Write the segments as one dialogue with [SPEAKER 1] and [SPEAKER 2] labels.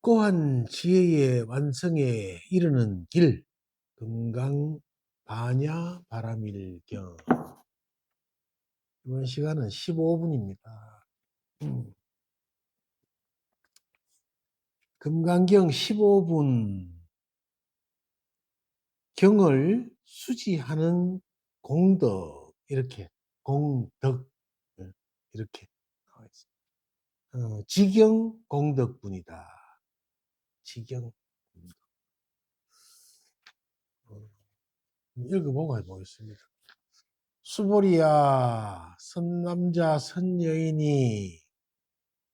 [SPEAKER 1] 확고한 지혜의 완성에 이르는 길, 금강 반야 바라밀경. 이번 시간은 15분입니다. 금강경 15분. 경을 수지하는 공덕. 이렇게 공덕 이렇게 나와 있습니다. 지경 공덕분이다. 지경 공덕. 읽어보고 해보겠습니다. 수보리야, 선남자 선여인이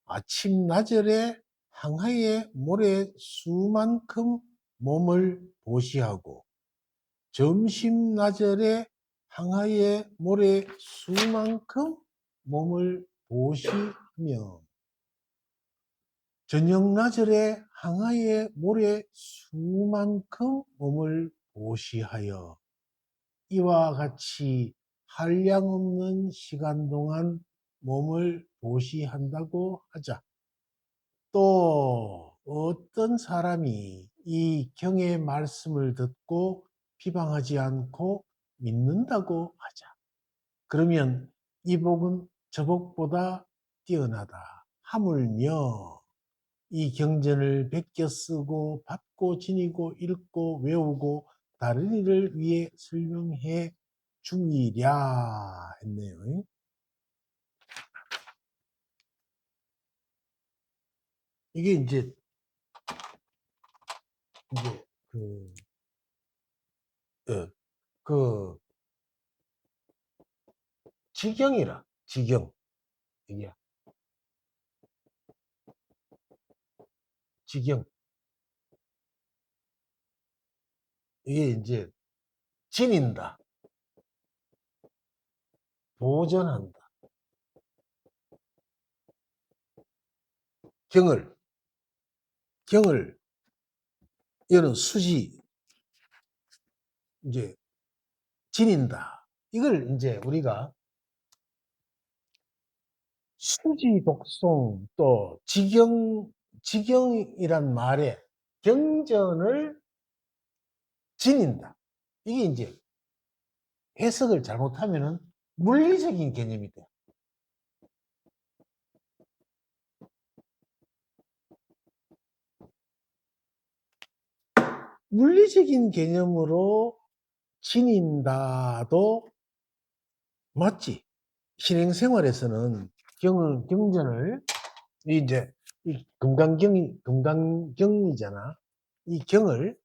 [SPEAKER 1] 아침 나절에 항하의 모래 수만큼 몸을 보시하고 점심 나절에 항하의 모래 수만큼 몸을 보시며 저녁 나절에 항하의 모래 수만큼 몸을 보시하여 이와 같이 한량없는 시간 동안 몸을 보시한다고 하자. 또 어떤 사람이 이 경의 말씀을 듣고 비방하지 않고 믿는다고 하자. 그러면 이 복은 저 복보다 뛰어나다. 하물며 이 경전을 베껴 쓰고 받고 지니고 읽고 외우고 다른 일을 위해 설명해 중이랴 했네요. 이게 이제 그 지경이라 지경 이게 지경 이게 이제 지닌다, 보존한다. 경을 이거는 수지 이제 지닌다. 이걸 이제 우리가 수지 독송 또 지경이란 말에 경전을 지닌다. 이게 이제 해석을 잘못하면은 물리적인 개념이 돼. 물리적인 개념으로 지닌다도 맞지. 실행생활에서는 경전을 이제 이 금강경이잖아. 이 경을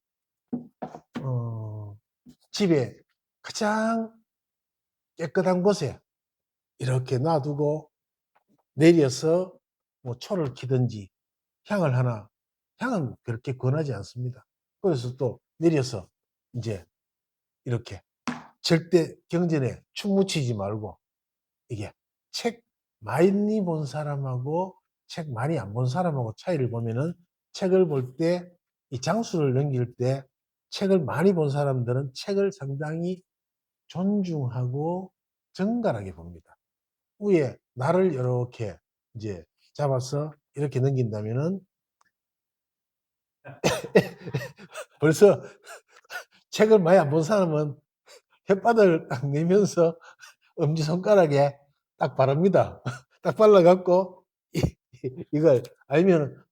[SPEAKER 1] 집에 가장 깨끗한 곳에 이렇게 놔두고 내려서 뭐 초를 키든지 향은 그렇게 권하지 않습니다. 그래서 또 내려서 이제 이렇게 절대 경전에 춤 묻히지 말고 이게 책 많이 본 사람하고 책 많이 안 본 사람하고 차이를 보면은 책을 볼 때 이 장수를 넘길 때 책을 많이 본 사람들은 책을 상당히 존중하고 정갈하게 봅니다. 위에 나를 이렇게 이제 잡아서 이렇게 넘긴다면은 벌써 책을 많이 안 본 사람은 혓바닥을 딱 내면서 엄지손가락에 딱 바릅니다. 딱 발라갖고 이걸 알면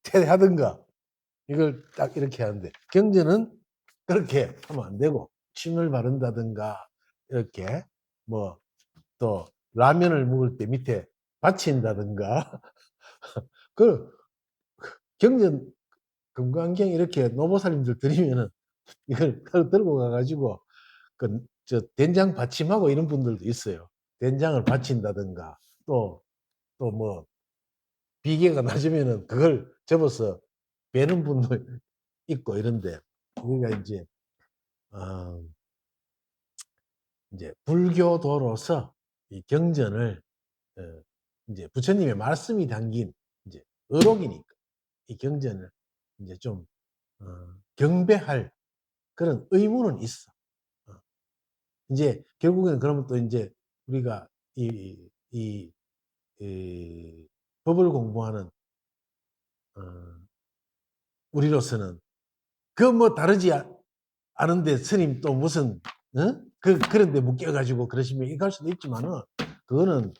[SPEAKER 1] 퇴퇴하든가 이걸 딱 이렇게 하는데 경전은 그렇게 하면 안 되고 침을 바른다든가 이렇게 뭐 또 라면을 먹을 때 밑에 받친다든가 그 경전 금강경 이렇게 노보살님들 드리면은 이걸 들고 가가지고 그 저 된장 받침하고 이런 분들도 있어요. 된장을 받친다든가 또 뭐 비계가 낮으면은 그걸 접어서 베는 분도 있고 이런데 우리가 어, 이제 불교도로서 이 경전을 어, 이제 부처님의 말씀이 담긴 이제 의록이니까 이 경전을 이제 좀 어, 경배할 그런 의무는 있어. 어. 이제 결국에는 그러면 또 이제 우리가 이 법을 공부하는 어, 우리로서는. 그 뭐 다르지 않은데 스님 또 무슨, 그런데 묶여가지고 그러시면 이거 할 수도 있지만은, 그거는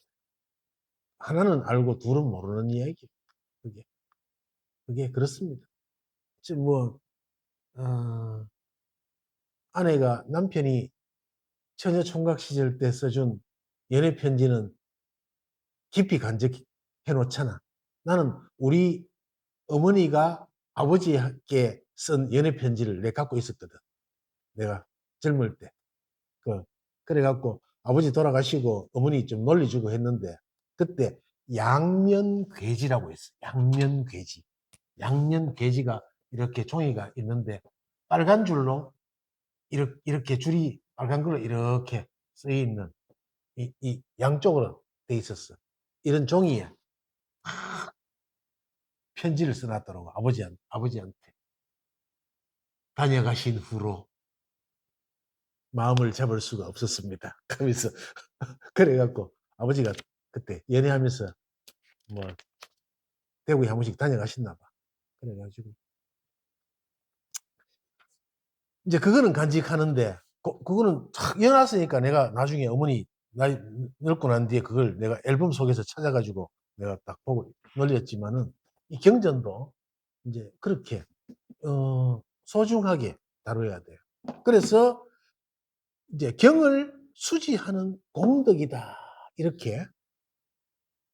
[SPEAKER 1] 하나는 알고 둘은 모르는 이야기. 그게. 그게 그렇습니다. 지금 뭐, 어, 아내가 남편이 처녀 총각 시절 때 써준 연애 편지는 깊이 간직해 놓잖아. 나는 우리 어머니가 아버지께 쓴 연애 편지를 내가 갖고 있었거든. 내가 젊을 때. 그래갖고 아버지 돌아가시고 어머니 좀 놀려주고 했는데, 그때 양면괴지라고 했어. 양면괴지. 양면괴지가 이렇게 종이가 있는데 빨간 줄로 이렇게 줄이 빨간 걸로 이렇게 쓰여 있는, 이 양쪽으로 돼 있었어. 이런 종이에 편지를 써놨더라고. 아버지한테. 다녀가신 후로 마음을 잡을 수가 없었습니다. 하면서 그래갖고 아버지가 그때 연애하면서 뭐 대구에 한 번씩 다녀가셨나 봐. 그래가지고 이제 그거는 간직하는데, 그거는 탁 연놨으니까 내가 나중에 어머니 나이 늙고 난 뒤에 그걸 내가 앨범 속에서 찾아가지고 내가 딱 보고 놀렸지만은, 이 경전도 이제 그렇게 소중하게 다뤄야 돼요. 그래서 이제 경을 수지하는 공덕이다, 이렇게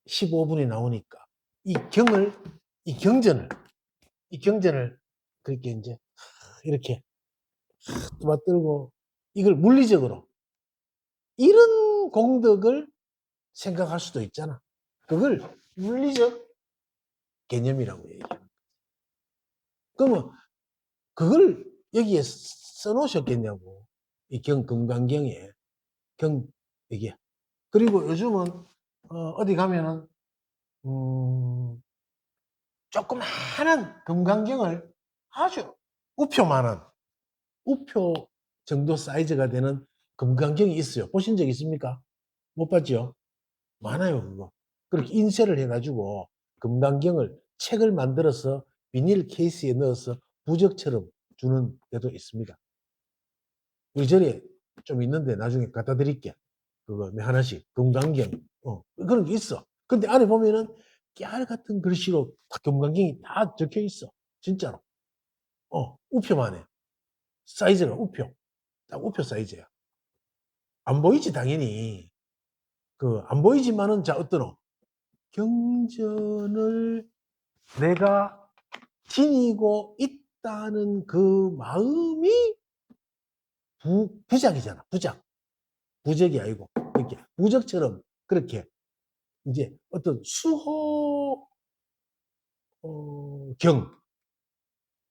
[SPEAKER 1] 15분이 나오니까 이 경을, 이 경전을 그렇게 이제 이렇게 맞들고 이걸 물리적으로 이런 공덕을 생각할 수도 있잖아. 그걸 물리적 개념이라고 얘기해요. 그러면 그걸 여기에 써놓으셨겠냐고. 이 금강경에 이게. 그리고 요즘은 어디 가면은 조그마한 금강경을 아주 우표만한 우표 정도 사이즈가 되는 금강경이 있어요. 보신 적 있습니까? 못 봤죠? 많아요, 그거. 그렇게 인쇄를 해가지고 금강경을, 책을 만들어서 비닐 케이스에 넣어서 부적처럼 주는 데도 있습니다. 우리 절에 좀 있는데 나중에 갖다 드릴게. 그거 하나씩 금강경. 그런 게 있어. 근데 안에 보면은 깨알 같은 글씨로 금강경이 다 적혀 있어. 진짜로. 우표만 해. 사이즈가 우표. 딱 우표 사이즈야. 안 보이지, 당연히. 안 보이지만은, 자, 어떠노? 경전을 내가 지니고 있다는 그 마음이 부작이잖아, 부작. 부적이 아니고, 이렇게 부적처럼 그렇게 이제 어떤 수호, 경,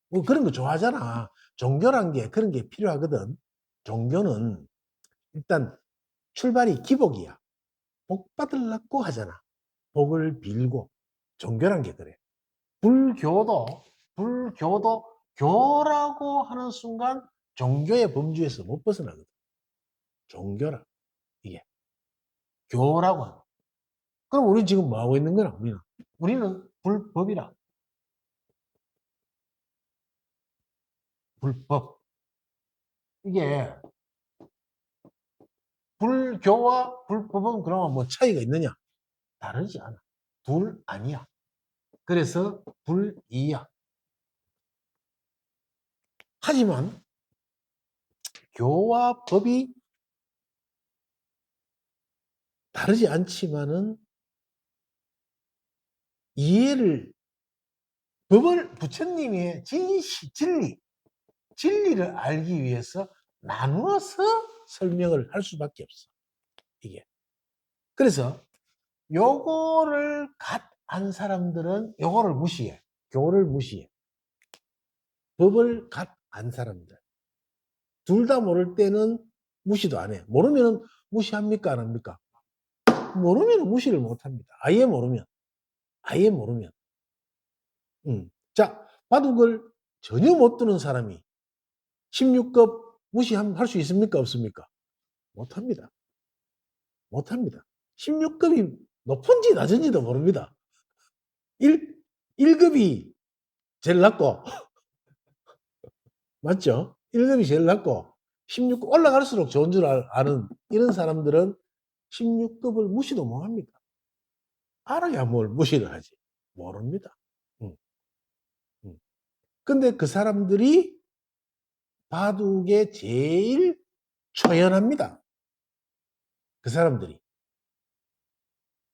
[SPEAKER 1] 뭐 그런 거 좋아하잖아. 종교란 게 그런 게 필요하거든. 종교는 일단 출발이 기복이야. 복 받으려고 하잖아. 복을 빌고. 종교란 게 그래. 불교도 교라고 하는 순간 종교의 범주에서 못 벗어나거든. 종교라. 이게. 교라고 하는. 그럼 우리 지금 뭐 하고 있는 거야, 우리는 불법이라. 불법. 이게 불교와 불법은 그러면 뭐 차이가 있느냐? 다르지 않아. 둘 아니야. 그래서 불이야. 하지만 교와 법이 다르지 않지만은 이해를, 법을 부처님의 진리를 알기 위해서 나누어서 설명을 할 수밖에 없어. 이게. 그래서 요거를 안 사람들은 요거를 무시해. 교를 무시해. 법을 안 사람들. 둘 다 모를 때는 무시도 안 해. 모르면 무시합니까? 안 합니까? 모르면 무시를 못 합니다. 아예 모르면. 아예 모르면. 자, 바둑을 전혀 못 두는 사람이 16급 무시할 수 있습니까? 없습니까? 못 합니다. 못 합니다. 16급이 높은지 낮은지도 모릅니다. 1급이 제일 낮고 맞죠? 1급이 제일 낮고 16급 올라갈수록 좋은 줄 아는 이런 사람들은 16급을 무시도 못 합니다. 알아야 뭘 무시를 하지. 모릅니다. 음, 음. 근데 그 사람들이 바둑에 제일 초연합니다. 그 사람들이.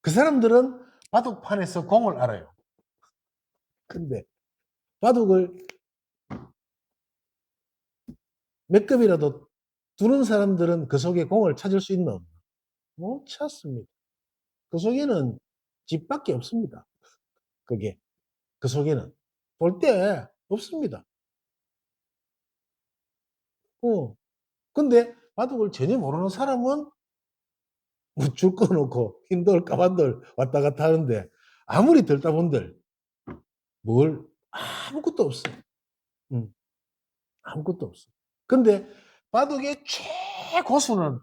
[SPEAKER 1] 그 사람들은 바둑판에서 공을 알아요. 근데 바둑을 몇 급이라도 두는 사람들은 그 속에 공을 찾을 수 있나? 못 찾습니다. 그 속에는 집밖에 없습니다. 그게. 그 속에는. 볼 때 없습니다. 근데 바둑을 전혀 모르는 사람은 줄 꺼놓고 흰돌, 까만돌 왔다 갔다 하는데 아무리 들다본들 뭘 아무것도 없어. 아무것도 없어. 근데 바둑의 최고수는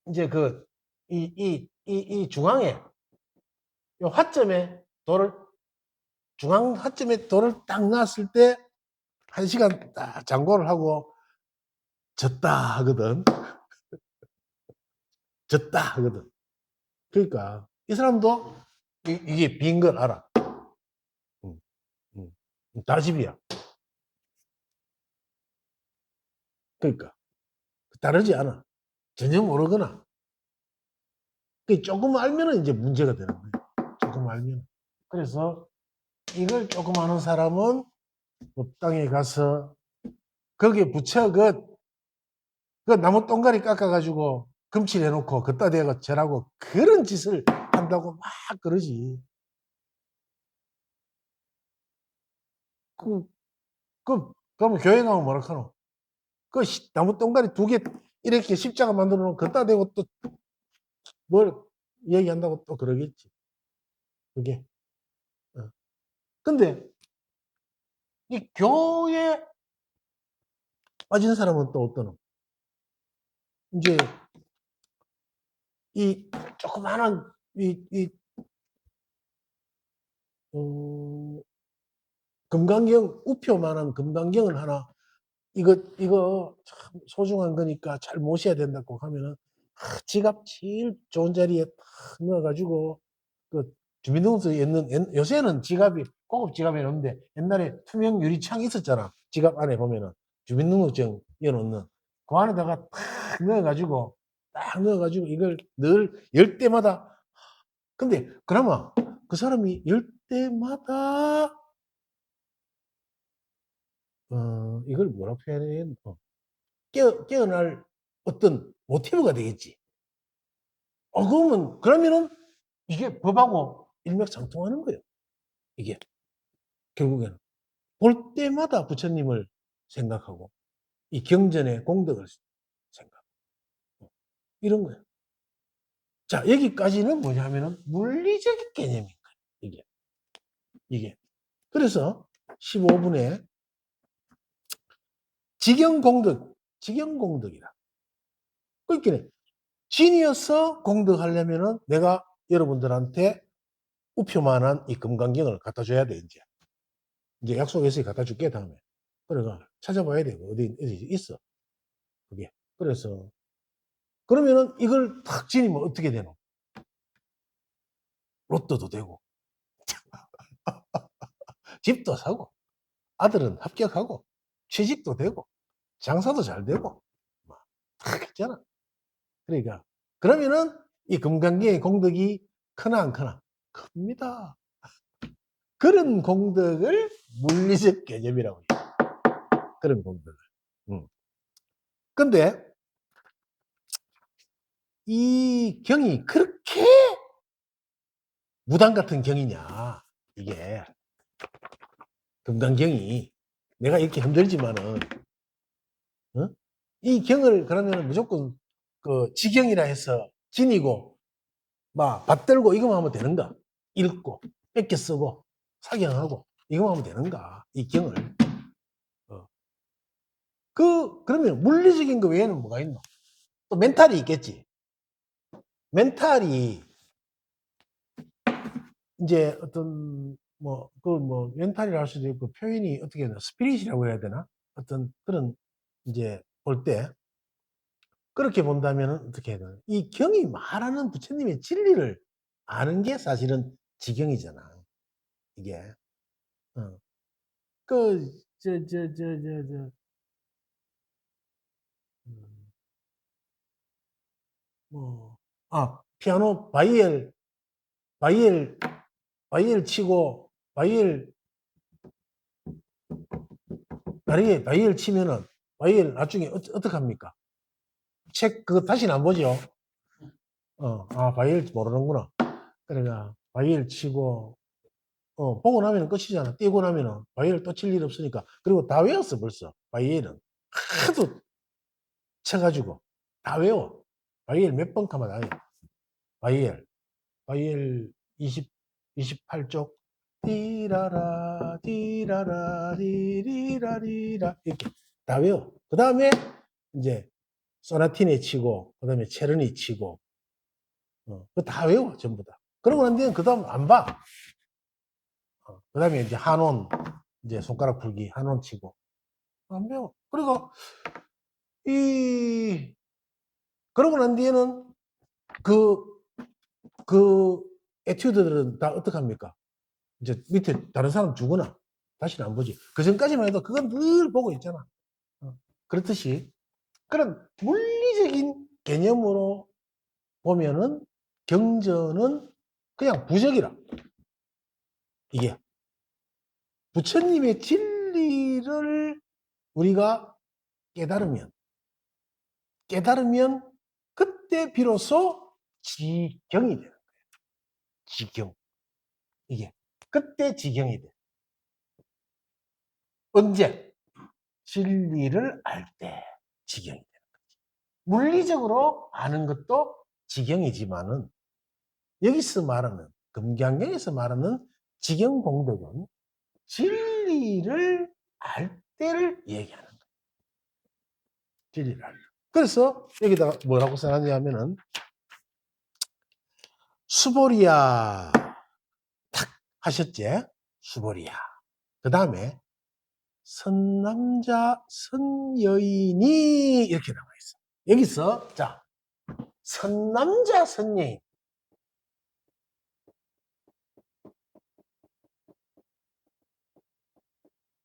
[SPEAKER 1] 이제 이 중앙에 요 화점에 돌을 중앙 화점에 돌을 딱 놨을 때 1시간 딱 장고를 하고 졌다 하거든. 졌다 하거든. 그러니까 이 사람도 이게 빈 걸 알아. 음, 음. 다집이야. 그러니까 다르지 않아. 전혀 모르거나. 조금 알면은 이제 문제가 되는 거예요. 조금 알면. 그래서 이걸 조금 아는 사람은 땅에 가서 거기에 붙여 그 나무 똥가리 깎아가지고 금칠해놓고 걷다 대고 절하고 그런 짓을 한다고 막 그러지. 그, 그러면 교회 가면 뭐라 카노? 나무 똥가리 2개 이렇게 십자가 만들어 놓고 걷다 대고 또 뭘 얘기한다고 또 그러겠지. 그게. 어. 근데 이 교회 빠진 사람은 또 어떠노? 이제 이 조그마한 어, 금강경 우표만한 금강경을 하나 이거 참 소중한 거니까 잘 모셔야 된다고 하면은 지갑 제일 좋은 자리에 탁 넣어가지고 그 주민등록소에 있는 요새는 지갑이 고급 지갑에 넣는데 옛날에 투명 유리창이 있었잖아. 지갑 안에 보면은 주민등록증 넣어놓는 그 안에다가 탁 넣어가지고 딱 넣어가지고 이걸 늘 열 때마다 근데 그나마 그 사람이 열 때마다 이걸 뭐라 표현해야 되나? 깨어날 어떤 모티브가 되겠지. 그러면은 이게 법하고 일맥상통하는 거예요. 이게 결국에는 볼 때마다 부처님을 생각하고 이 경전의 공덕을 생각. 이런 거예요. 자, 여기까지는 뭐냐면은 물리적 개념인 거예요. 이게. 그래서 15분에 직영공덕이라. 그러니까 진이어서 공덕하려면은 내가 여러분들한테 우표만한 이 금강경을 갖다 줘야 돼, 이제 약속해서 갖다 줄게, 다음에. 그래가 찾아봐야 되고, 어디 있어. 그게. 그래서, 그러면은 이걸 탁 지니면 어떻게 되노? 로또도 되고, 집도 사고, 아들은 합격하고, 취직도 되고, 장사도 잘 되고, 탁 있잖아. 그러니까, 그러면은 이 금강경의 공덕이 크나 안 크나? 큽니다. 그런 공덕을 물리적 개념이라고 해요. 그런 공덕을. 근데 이 경이 그렇게 무당 같은 경이냐, 이게. 금강경이. 내가 이렇게 흔들지만은, 어? 이 경을 그러면 무조건 그 지경이라 해서 지니고, 막 받들고 이거만 하면 되는가? 읽고, 뺏겨 쓰고, 사경하고, 이거만 하면 되는가? 이 경을. 어. 그러면 물리적인 거 외에는 뭐가 있노? 또 멘탈이 있겠지. 멘탈이 이제 어떤 멘탈이라 할 수도 있고 표현이 어떻게 되나 스피릿이라고 해야 되나? 어떤 그런 이제 볼 때 그렇게 본다면 어떻게 해야 되나? 이 경이 말하는 부처님의 진리를 아는 게 사실은 지경이잖아. 이게. 어. 그, 음, 뭐, 피아노, 바이엘, 바이엘 치고, 바이엘 치면은, 바이엘 나중에 어떻게 합니까? 책, 그거 다시는 안 보죠? 바이엘 모르는구나. 그러니까, 바이엘 치고, 보고 나면 끝이잖아. 뛰고 나면은, 바이엘 또 칠 일 없으니까. 그리고 다 외웠어, 벌써. 바이엘은. 하도 쳐가지고, 다 외워. 바이엘 몇 번 가면 다 외워. 바이엘 28쪽. 디라라, 디라라, 디리라리라. 이렇게 다 외워. 그 다음에, 이제, 소나티네 치고, 그 다음에 체르니 치고, 그거 다 외워, 전부 다. 그러고 난 뒤엔 그 다음 안 봐. 그 다음에 이제 한온, 이제 손가락 풀기, 한온 치고. 안 배워. 그리고, 이, 그러고 난 뒤에는 그, 그 에튜드들은 다 어떡합니까? 이제 밑에 다른 사람 주거나 다시는 안 보지. 그 전까지만 해도 그건 늘 보고 있잖아. 그렇듯이 그런 물리적인 개념으로 보면은 경전은 그냥 부적이라. 이게 부처님의 진리를 우리가 깨달으면 그때 비로소 지경이 되는 거예요. 지경. 이게 그때 지경이 돼. 언제? 진리를 알 때 지경이 돼. 물리적으로 아는 것도 지경이지만은 여기서 말하는 금강경에서 말하는 지경공덕은 진리를 알 때를 얘기하는 거예요. 진리를 알 때. 그래서 여기다가 뭐라고 써놨냐면은 수보리야 탁 하셨지? 수보리야. 그 다음에 선남자 선여인이 이렇게 나와 있어. 여기서 자 선남자 선여인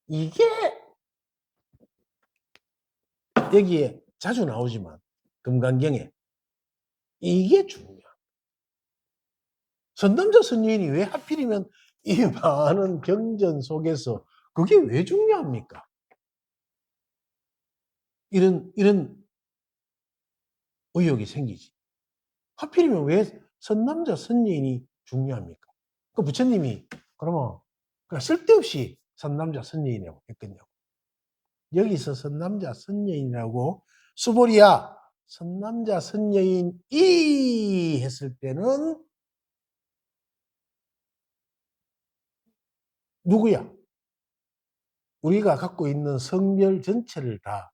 [SPEAKER 1] 이게 여기에 자주 나오지만 금강경에 이게 중요해. 선남자 선여인이 왜 하필이면 이 많은 경전 속에서 그게 왜 중요합니까? 이런 의혹이 생기지. 하필이면 왜 선남자 선여인이 중요합니까? 그 부처님이 그러면 쓸데없이 선남자 선여인이라고 했겠냐고. 여기서 선남자 선여인이라고 수보리야 선남자 선여인이 했을 때는 누구야? 우리가 갖고 있는 성별 전체를 다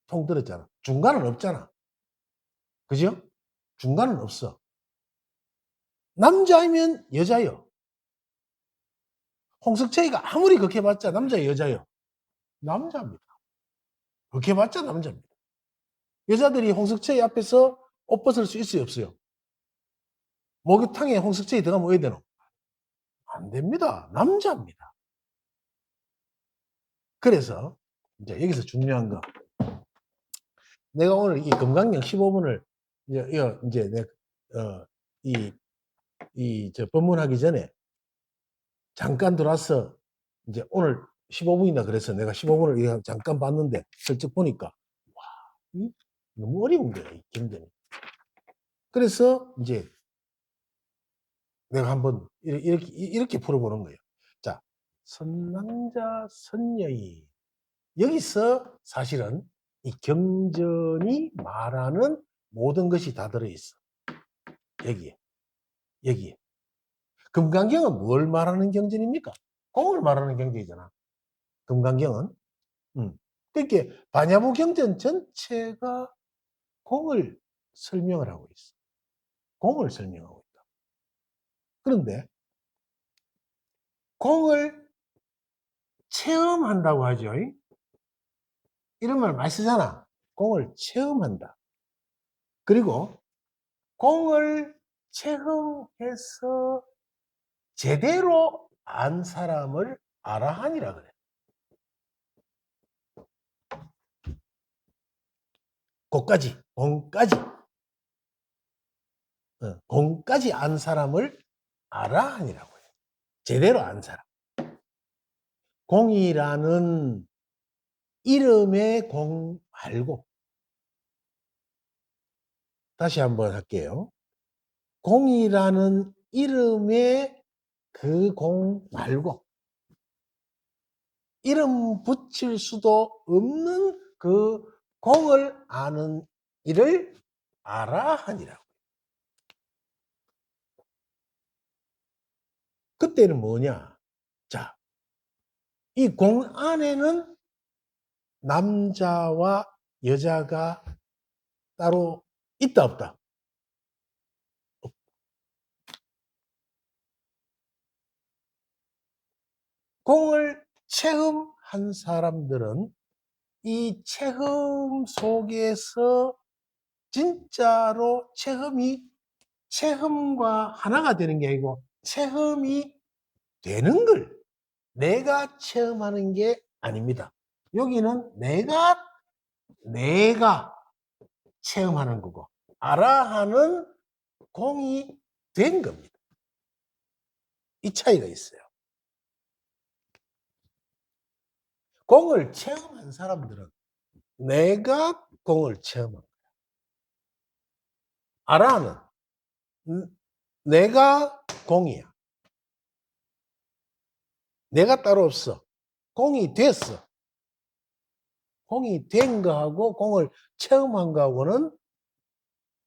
[SPEAKER 1] 통틀었잖아. 중간은 없잖아. 그죠? 중간은 없어. 남자이면 여자요. 홍석천이가 아무리 그렇게 봤자 남자예요, 여자요. 남자입니다. 그렇게 봤자 남자입니다. 여자들이 홍석천이 앞에서 옷 벗을 수 있어요, 없어요? 목욕탕에 홍석천이 들어가면 왜 되노? 안 됩니다. 남자입니다. 그래서 이제 여기서 중요한 거. 내가 오늘 이 금강경 15분을 이제 저 법문하기 전에 잠깐 들어와서 이제 오늘 15분이나 그래서 내가 15분을 잠깐 봤는데 슬쩍 보니까 와, 너무 어려운 거야, 이 경전이. 그래서 이제 내가 한번 이렇게 풀어보는 거예요. 자, 선남자, 선녀이. 여기서 사실은 이 경전이 말하는 모든 것이 다 들어있어. 여기에. 여기에. 금강경은 뭘 말하는 경전입니까? 공을 말하는 경전이잖아. 금강경은. 그러니까 반야부 경전 전체가 공을 설명을 하고 있어. 공을 설명하고 있다. 그런데 공을 체험한다고 하죠. 이런 말 많이 쓰잖아. 공을 체험한다. 그리고 공을 체험해서 제대로 안 사람을 아라한이라 그래. 공까지, 공까지 안 사람을 아라한이라고 해. 제대로 안 사람. 공이라는 이름의 공 말고, 다시 한번 할게요. 공이라는 이름의 그 공 말고, 이름 붙일 수도 없는 그 공을 아는 이를 아라한이라고. 그때는 뭐냐? 자, 이 공 안에는 남자와 여자가 따로 있다, 없다? 공을 체험한 사람들은 이 체험 속에서 진짜로 체험과 하나가 되는 게 아니고 체험이 되는 걸 내가 체험하는 게 아닙니다. 여기는 내가 체험하는 거고 아라하는 공이 된 겁니다. 이 차이가 있어요. 공을 체험한 사람들은 내가 공을 체험한 거야. 아라하는 내가 공이야. 내가 따로 없어. 공이 됐어. 공이 된 거하고 공을 체험한 거하고는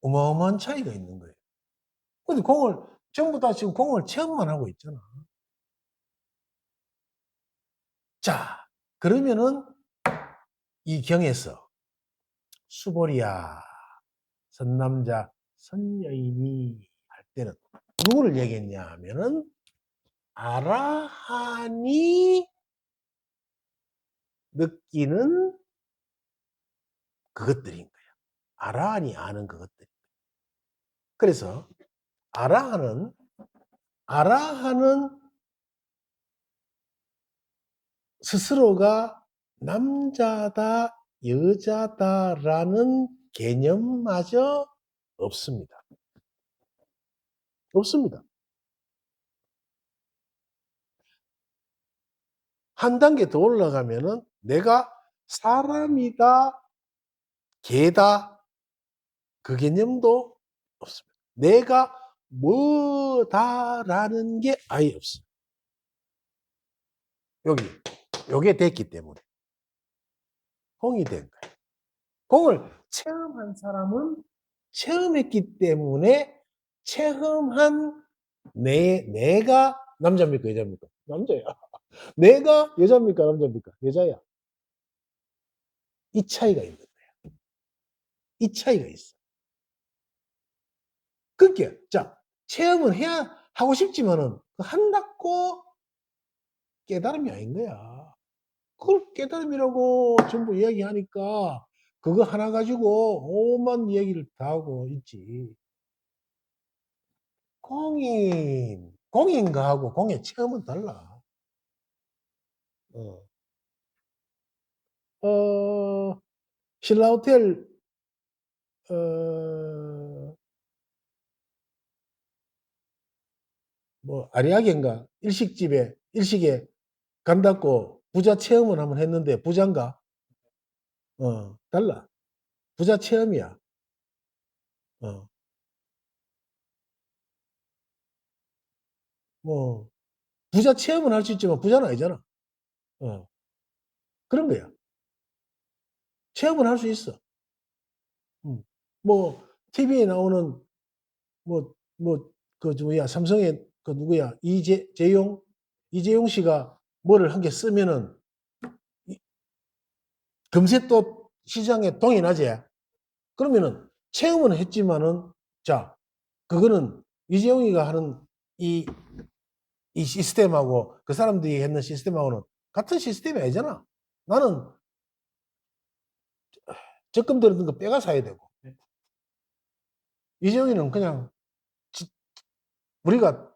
[SPEAKER 1] 어마어마한 차이가 있는 거예요. 근데 전부 다 지금 공을 체험만 하고 있잖아. 자, 그러면은 이 경에서 수보리야, 선남자, 선여인이 할 때는 누구를 얘기했냐 하면은 아라한이 느끼는 그것들인 거야. 아라한이 아는 그것들. 그래서 아라한은 스스로가 남자다, 여자다라는 개념마저 없습니다. 없습니다. 한 단계 더 올라가면은 내가 사람이다, 개다, 그 개념도 없습니다. 내가 뭐다라는 게 아예 없어요. 요게 됐기 때문에. 공이 된 거예요. 공을 체험한 사람은 체험했기 때문에 체험한 내가 남자입니까, 여자입니까? 남자야. 내가 여자입니까, 남자입니까? 여자야. 이 차이가 있는 거야. 이 차이가 있어. 그렇게, 자, 체험은 하고 싶지만은, 한다고 깨달음이 아닌 거야. 그걸 깨달음이라고 전부 이야기하니까, 그거 하나 가지고 오만 얘기를 다 하고 있지. 공인 거하고 공의 체험은 달라. 어, 신라호텔, 뭐, 아리아게인가? 일식에 간다고 부자 체험을 한번 했는데, 부자인가? 달라. 부자 체험이야. 어, 뭐, 부자 체험은 할 수 있지만, 부자는 아니잖아. 어, 그런 거야. 체험은 할 수 있어. 뭐, TV에 나오는, 뭐야, 삼성의 그 누구야, 이재용 씨가 뭐를 한 개 쓰면은, 금세 또 시장에 동인하지. 그러면은, 체험은 했지만은, 자, 그거는 이재용이가 하는 이, 이 시스템하고 그 사람들이 했는 시스템하고는 같은 시스템이 아니잖아. 나는 적금 들었던 거 빼가 사야 되고. 이재용이는 그냥 우리가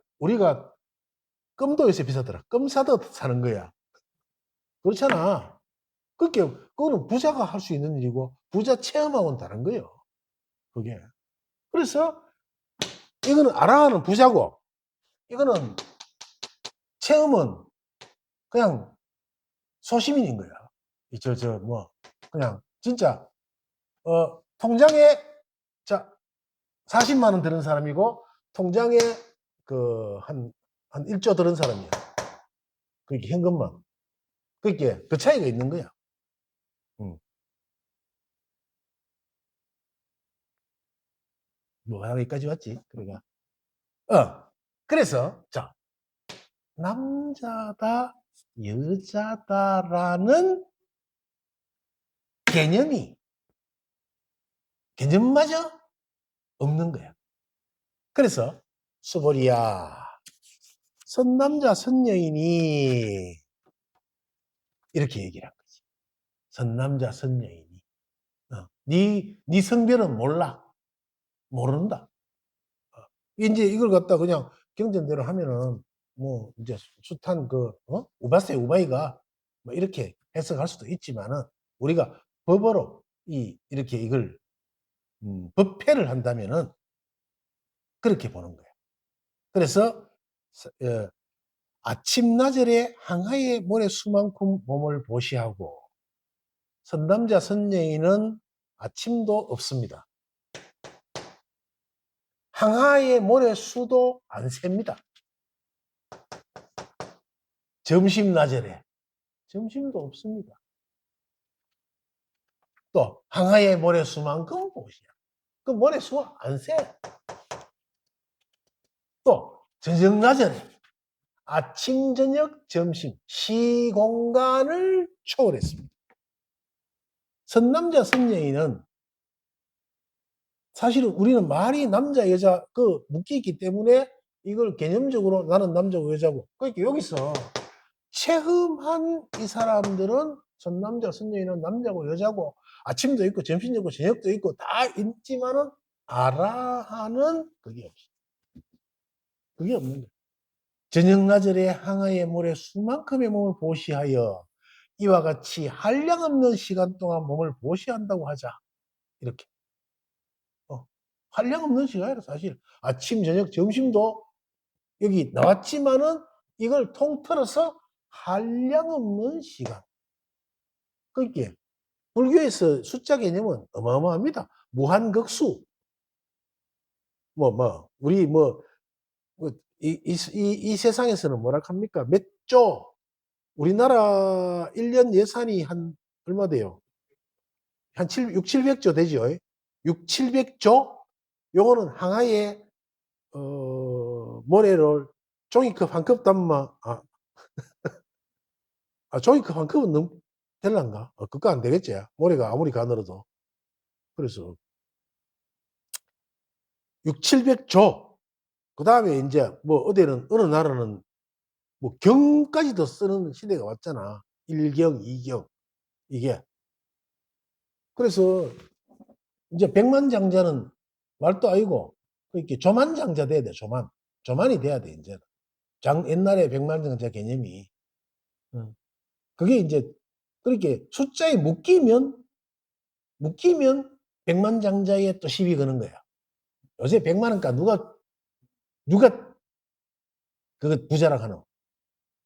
[SPEAKER 1] 껌도 요새 비싸더라. 껌 사다 사는 거야. 그렇잖아. 그거는 부자가 할 수 있는 일이고 부자 체험하고는 다른 거예요. 그게. 그래서 이거는 아랑하는 부자고 이거는 체험은 그냥 소시민인 거야. 그냥 진짜 통장에 자 40만 원 드는 사람이고 통장에 한 1조 드는 사람이야. 그게 현금만. 그게 그 차이가 있는 거야. 뭐 여기까지 왔지. 그러니까 그래서 자 남자다 여자다라는 개념마저 없는 거야. 그래서 수보리야 선남자 선여인이 이렇게 얘기를 한 거지. 선남자 선여인이 네 성별은 몰라. 모른다. 이제 이걸 갖다 그냥 경전대로 하면은 뭐 이제 숱한 우바세 우바이가 뭐 이렇게 해석할 수도 있지만은 우리가 법으로 이렇게 이걸 법회를 한다면은 그렇게 보는 거예요. 그래서 아침나절에 항하의 모래 수만큼 몸을 보시하고 선남자 선여인은 아침도 없습니다. 항하의 모래 수도 안 셉니다. 점심나절에 점심도 없습니다. 또 항하의 모래수만큼 보시야. 그 모래수 안 세. 또 저녁나절에 아침, 저녁, 점심 시공간을 초월했습니다. 선남자, 선여인은 사실은 우리는 말이 남자, 여자 묶여있기 때문에 이걸 개념적으로 나는 남자고 여자고 그러니까 여기서 체험한 이 사람들은 선남자, 선여인은 남자고 여자고 아침도 있고 점심도 있고 저녁도 있고 다 있지만은 알아 하는 그게 없어. 그게 없는 거야. 저녁나절에 항하의 모래 수만큼의 몸을 보시하여 이와 같이 한량없는 시간 동안 몸을 보시한다고 하자. 이렇게. 한량없는 시간이라 사실 아침, 저녁, 점심도 여기 나왔지만은 이걸 통틀어서 한량없는 시간. 그게 불교에서 숫자 개념은 어마어마합니다. 무한극수. 우리 이 세상에서는 뭐라 합니까? 몇 조. 우리나라 1년 예산이 한 얼마 돼요? 한 6, 700조 되죠? 6, 700조? 요거는 항아에, 모래를 종이컵 한 컵 담아, 종이컵 한 컵은 될란가? 그거 안 되겠지. 모래가 아무리 가늘어도. 그래서 6, 700조. 그 다음에 이제 어느 나라는 경까지도 쓰는 시대가 왔잖아. 1경, 2경. 이게. 그래서 이제 백만장자는 말도 아니고 이렇게 조만장자 돼야 돼. 조만이 돼야 돼. 이제 옛날에 백만장자 개념이 그게 이제 그렇게 숫자에 묶이면 백만장자에 또 시비 거는 거야. 요새 100만 원가 누가 그거 부자라 하노?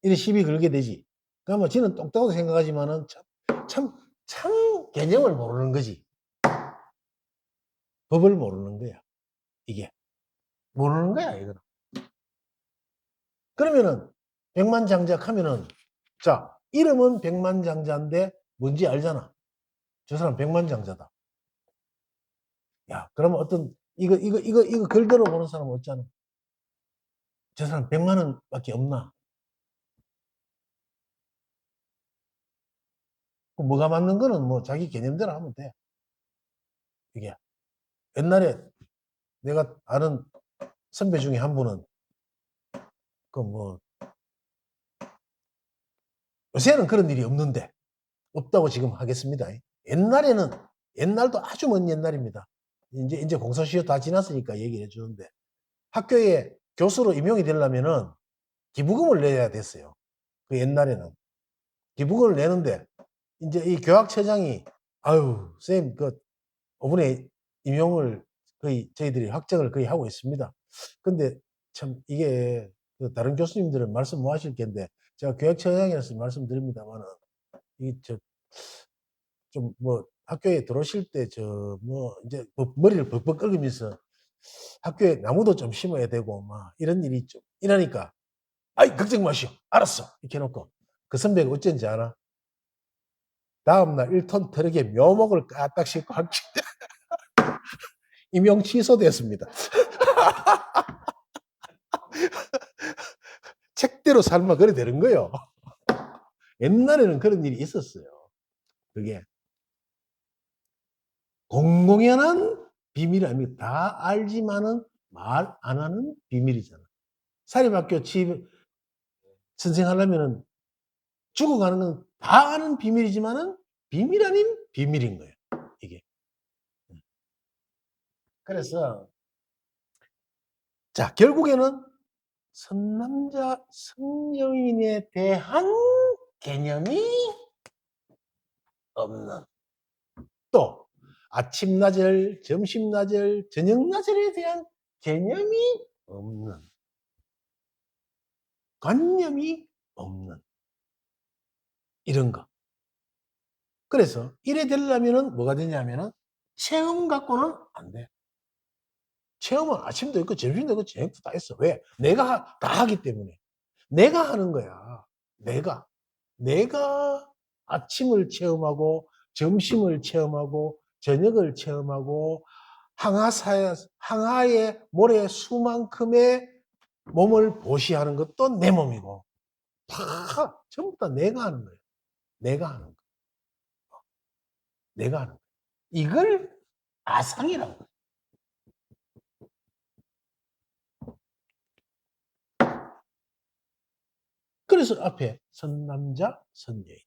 [SPEAKER 1] 이래 시비 걸게 되지. 그러면 지는 똑똑하게 생각하지만은 참 개념을 모르는 거지. 법을 모르는 거야. 이게. 모르는 거야, 이거는. 그러면은, 백만장자 하면은, 자, 이름은 백만장자인데 뭔지 알잖아. 저 사람 백만장자다. 야, 그러면 이거 걸들어 보는 사람 없잖아. 저 사람 100만 원밖에 없나? 뭐가 맞는 거는 자기 개념대로 하면 돼. 이게. 옛날에 내가 아는 선배 중에 한 분은, 요새는 그런 일이 없는데, 없다고 지금 하겠습니다. 옛날에는 옛날도 아주 먼 옛날입니다. 이제 공소시효 다 지났으니까 얘기를 해주는데, 학교에 교수로 임용이 되려면은 기부금을 내야 됐어요. 그 옛날에는. 기부금을 내는데, 이제 이 교학처장이, 아유, 선생님, 5분의 임용을 거의 저희들이 확정을 거의 하고 있습니다. 근데 참 이게 다른 교수님들은 말씀 못 하실 텐데, 제가 교학처장이라서 말씀드립니다만은, 좀 학교에 들어오실 때 이제 머리를 벅벅 긁으면서 학교에 나무도 좀 심어야 되고 막 이런 일이 좀 이러니까, 아이 걱정 마시오, 알았어, 이렇게 해놓고 그 선배가 어쩐지 알아? 다음날 1톤 트럭에 묘목을 까딱 싣고 임용 취소됐습니다. 책대로 살면 그래 되는 거예요. 옛날에는 그런 일이 있었어요. 그게 공공연한 비밀이 아닙니다. 다 알지만은 말 안 하는 비밀이잖아. 사립학교 선생하려면은 죽어가는 건 다 아는 비밀이지만은 비밀 아닌 비밀인 거예요. 이게. 그래서 자, 결국에는 선남자 선여인에 대한 개념이 없는, 또 아침 나절, 점심 나절, 저녁 나절에 대한 개념이 없는, 관념이 없는 이런 거. 그래서 이래 되려면은 뭐가 되냐면은 체험 갖고는 안 돼. 체험은 아침도 있고 점심도 있고 저녁도 다 있어. 왜? 내가 다 하기 때문에. 내가 하는 거야. 내가 아침을 체험하고 점심을 체험하고 저녁을 체험하고 항하의 모래 수만큼의 몸을 보시하는 것도 내 몸이고, 다 전부 다 내가 하는 거예요. 내가 하는 거. 내가 하는 거. 이걸 아상이라고 해요. 그래서 앞에 선남자, 선여인.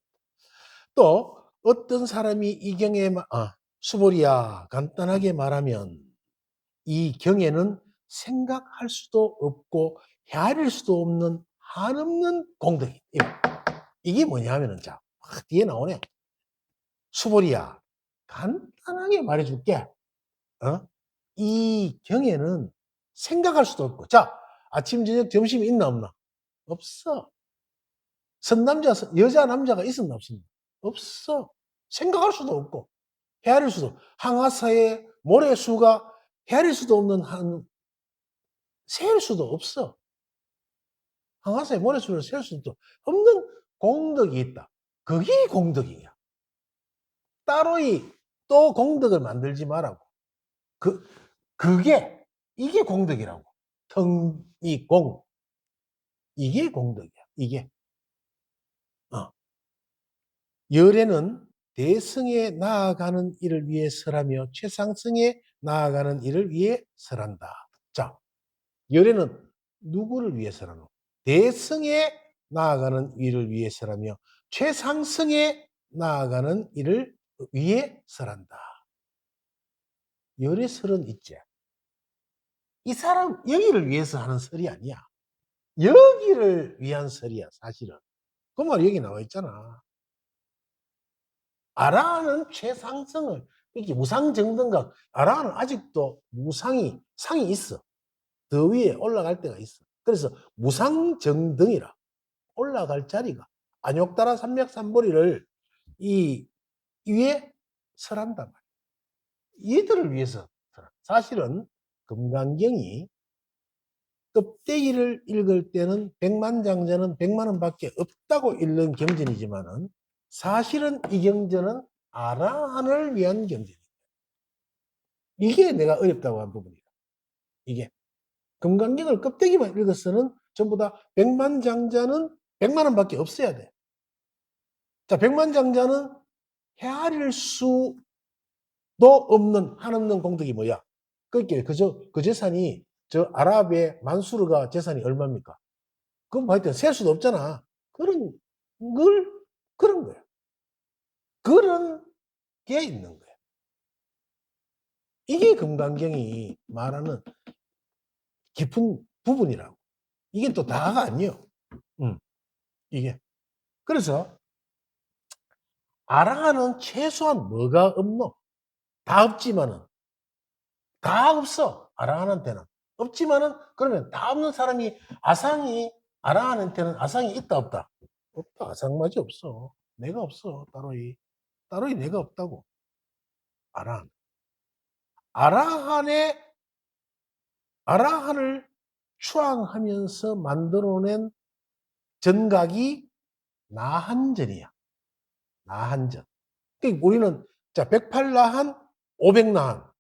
[SPEAKER 1] 또 어떤 사람이 이 경에 수보리야, 간단하게 말하면 이 경에는 생각할 수도 없고 헤아릴 수도 없는 한없는 공덕이. 이게 뭐냐면은, 자, 뒤에 나오네요. 수보리야, 간단하게 말해줄게. 이 경에는 생각할 수도 없고, 자, 아침, 저녁, 점심이 있나 없나? 없어. 선남자, 여자, 남자가 있었나 없습니까? 없어. 생각할 수도 없고 헤아릴 수도, 항하사의 모래수가 헤아릴 수도 없는 세일 수도 없어. 항하사의 모래수를 세울 수도 없는 공덕이 있다. 그게 공덕이야. 따로이 또 공덕을 만들지 말라고. 이게 공덕이라고. 텅이공. 이게 공덕이야. 이게. 열애는 대승에 나아가는 일을 위해 설하며 최상승에 나아가는 일을 위해 설한다. 자, 열애는 누구를 위해 설하노? 대승에 나아가는 일을 위해 설하며 최상승에 나아가는 일을 위해 설한다. 열애 설은 있지. 이 사람 여기를 위해서 하는 설이 아니야. 여기를 위한 설이야, 사실은. 그 말 여기 나와 있잖아. 아라는 최상승을, 이게 무상정등각, 아라는 아직도 상이 있어. 더 위에 올라갈 때가 있어. 그래서 무상정등이라, 올라갈 자리가, 안욕따라 삼맥삼보리를 이 위에 설한단 말이야. 얘들을 위해서 설한다. 사실은 금강경이 껍데기를 읽을 때는 백만장자는 100만 원밖에 없다고 읽는 경전이지만은, 사실은 이 경전은 아라한을 위한 경전이에요. 이게 내가 어렵다고 한 부분이다. 이게 금강경을 껍데기만 읽어서는 전부 다 백만장자는 100만 원밖에 없어야 돼. 자, 백만장자는 헤아릴 수도 없는 한없는 공덕이 뭐야? 그게 그 재산이, 저 아랍의 만수르가 재산이 얼마입니까? 그건 하여튼 셀 수도 없잖아. 그런 걸, 그런 거야. 그런 게 있는 거야. 이게 금강경이 말하는 깊은 부분이라고. 이게 또 다가 아니에요. 이게. 그래서 아랑하는 최소한 뭐가 없노? 다 없지만은 다 없어. 아랑한테는 없지만은 그러면 다 없는 사람이 아랑한테는 아상이 있다 없다? 없다. 아상마저 없어. 내가 없어. 따로이 내가 없다고. 아랑. 아라한을 추앙하면서 만들어낸 전각이 나한전이야. 나한전. 그러니까 우리는 자 108나한, 500나한,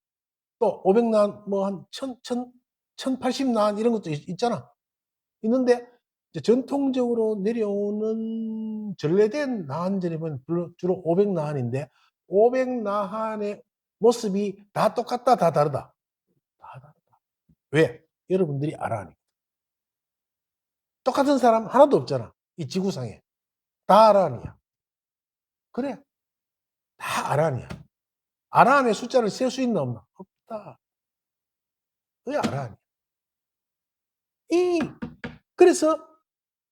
[SPEAKER 1] 또 500나한 뭐 한 1080나한 이런 것도 있잖아. 있는데 전통적으로 내려오는 전래된 나한전이 보면 주로 500나한인데 500나한의 모습이 다 똑같다, 다 다르다. 다 다르다. 왜? 여러분들이 알아. 똑같은 사람 하나도 없잖아. 이 지구상에. 다 아란이야. 그래. 다 아란이야. 아란의 숫자를 셀 수 있나 없나? 없다. 그게 아란이야. 그래서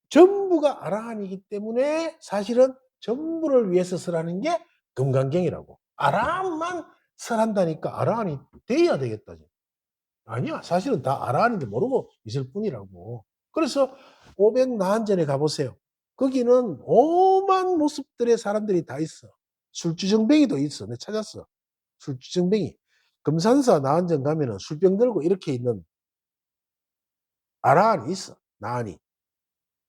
[SPEAKER 1] 전부가 아란이기 때문에 사실은 전부를 위해서 설하는 게 금강경이라고. 아란만 설한다니까 아란이 돼야 되겠다. 아니야. 사실은 다 아란인데 모르고 있을 뿐이라고. 그래서 500나한전에 가보세요. 거기는 오만 모습들의 사람들이 다 있어. 술주정뱅이도 있어. 내가 찾았어. 술주정뱅이. 금산사 나한전 가면은 술병 들고 이렇게 있는 아라한이 있어. 나한이.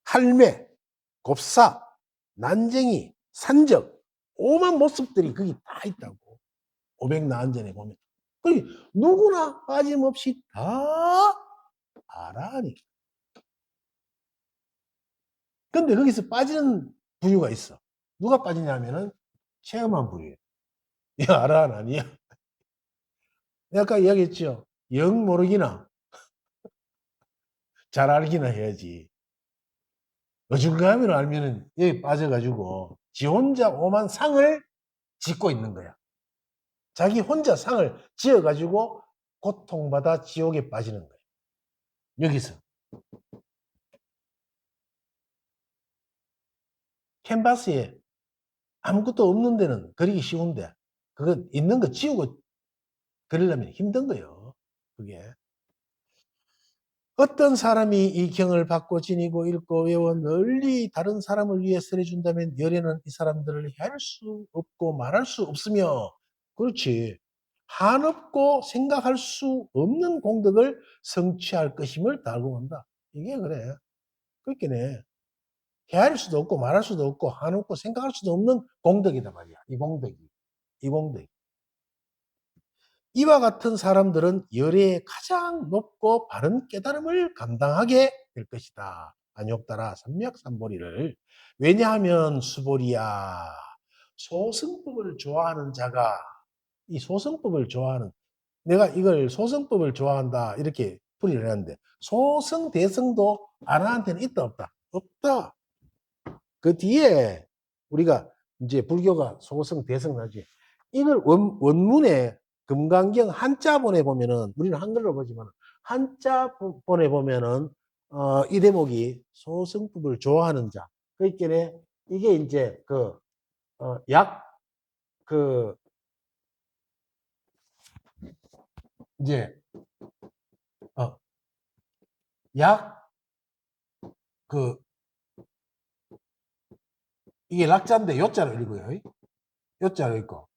[SPEAKER 1] 할매, 곱사, 난쟁이, 산적. 오만 모습들이 거기 다 있다고. 500나한전에 보면. 그러니 누구나 빠짐없이 다 아라한이. 근데 거기서 빠지는 부류가 있어. 누가 빠지냐면은 체험한 부류예요. 이거 아라한 아니야? 내가 아까 이야기했죠. 영 모르기나 잘 알기나 해야지. 어중간하면 알면은 여기 빠져가지고 지 혼자 오만 상을 짓고 있는 거야. 자기 혼자 상을 지어가지고 고통받아 지옥에 빠지는 거야. 여기서. 캔버스에 아무것도 없는 데는 그리기 쉬운데 그거 있는 거 지우고 그리려면 힘든 거예요. 그게. 어떤 사람이 이 경을 받고 지니고 읽고 외워 널리 다른 사람을 위해 설해준다면 열애는 이 사람들을 해할 수 없고 말할 수 없으며 그렇지 한없고 생각할 수 없는 공덕을 성취할 것임을 달고 한다. 이게 그래. 그렇게네. 헤아릴 수도 없고 말할 수도 없고 한없고 생각할 수도 없는 공덕이다 말이야. 이 공덕이. 이 공덕이. 이와 같은 사람들은 열애의 가장 높고 바른 깨달음을 감당하게 될 것이다. 안욕따라 삼맥삼보리를. 왜냐하면 수보리야. 소승법을 좋아하는 자가 이 소승법을 좋아하는 내가 이걸 소승법을 좋아한다 이렇게 풀이를 했는데 소승 대승도 아나한테는 있다 없다? 없다. 그 뒤에 우리가 이제 불교가 소승 대승 하지. 이걸 원문에 금강경 한자본에 보면은 우리는 한글로 보지만 한자본에 보면은 이 대목이 소승법을 좋아하는 자. 그러니까 이게 이제 그 이제 어, 약 이게 락자인데 요자로 읽어요. 요자로 읽고